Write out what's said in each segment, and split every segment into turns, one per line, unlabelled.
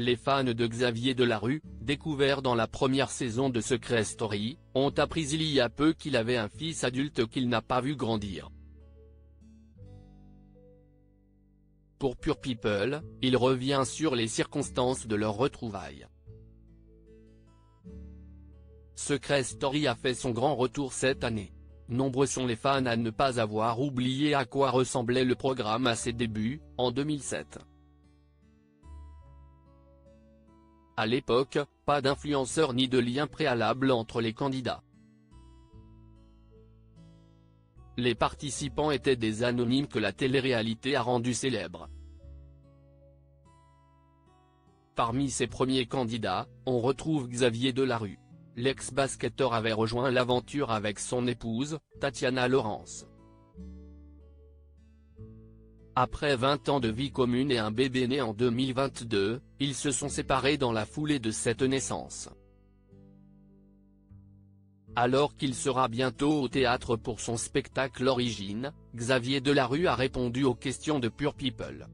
Les fans de Xavier Delarue, découverts dans la première saison de Secret Story, ont appris il y a peu qu'il avait un fils adulte qu'il n'a pas vu grandir. Pour Pure People, il revient sur les circonstances de leur retrouvailles. Secret Story a fait son grand retour cette année. Nombreux sont les fans à ne pas avoir oublié à quoi ressemblait le programme à ses débuts, en 2007. À l'époque, pas d'influenceurs ni de lien préalable entre les candidats. Les participants étaient des anonymes que la télé-réalité a rendus célèbres. Parmi ses premiers candidats, on retrouve Xavier Delarue. L'ex-basketteur avait rejoint l'aventure avec son épouse, Tatiana Laurence. Après 20 ans de vie commune et un bébé né en 2022, ils se sont séparés dans la foulée de cette naissance. Alors qu'il sera bientôt au théâtre pour son spectacle Origine, Xavier Delarue a répondu aux questions de Pure People.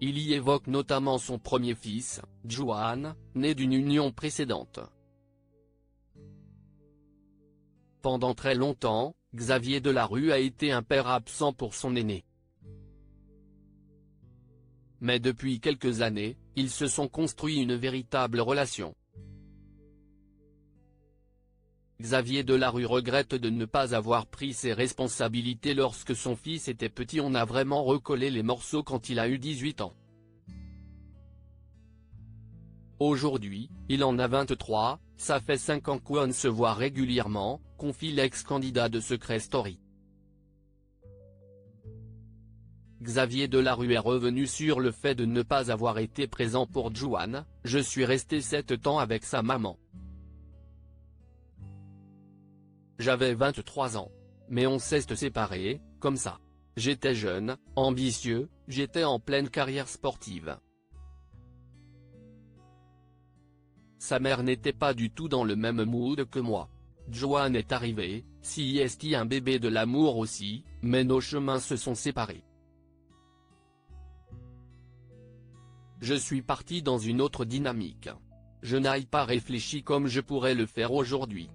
Il y évoque notamment son premier fils, Juan, né d'une union précédente. Pendant très longtemps, Xavier Delarue a été un père absent pour son aîné. Mais depuis quelques années, ils se sont construits une véritable relation. Xavier Delarue regrette de ne pas avoir pris ses responsabilités lorsque son fils était petit. On a vraiment recollé les morceaux quand il a eu 18 ans. Aujourd'hui, il en a 23, ça fait 5 ans qu'on se voit régulièrement, confie l'ex-candidat de Secret Story. Xavier Delarue est revenu sur le fait de ne pas avoir été présent pour Juan. « Je suis resté 7 ans avec sa maman. J'avais 23 ans. Mais on s'est séparés, comme ça. J'étais jeune, ambitieux, j'étais en pleine carrière sportive. Sa mère n'était pas du tout dans le même mood que moi. Juan est arrivé, si est un bébé de l'amour aussi, mais nos chemins se sont séparés. Je suis parti dans une autre dynamique. Je n'ai pas réfléchi comme je pourrais le faire aujourd'hui. »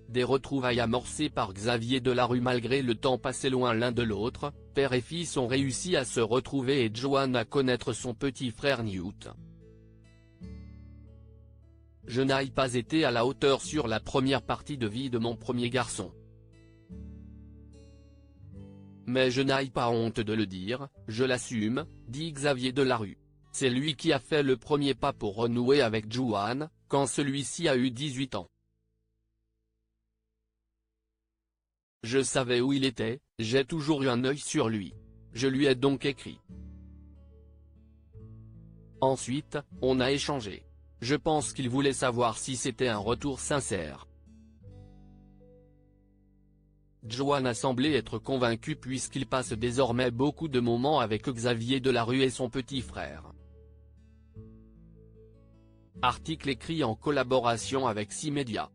Des retrouvailles amorcées par Xavier Delarue malgré le temps passé loin l'un de l'autre, père et fils ont réussi à se retrouver et Juan à connaître son petit frère Newt. Je n'ai pas été à la hauteur sur la première partie de vie de mon premier garçon. Mais je n'ai pas honte de le dire, je l'assume, dit Xavier Delarue. C'est lui qui a fait le premier pas pour renouer avec Juan, quand celui-ci a eu 18 ans. Je savais où il était, j'ai toujours eu un œil sur lui. Je lui ai donc écrit. Ensuite, on a échangé. Je pense qu'il voulait savoir si c'était un retour sincère. Juan a semblé être convaincu puisqu'il passe désormais beaucoup de moments avec Xavier Delarue et son petit frère. Article écrit en collaboration avec 6 médias.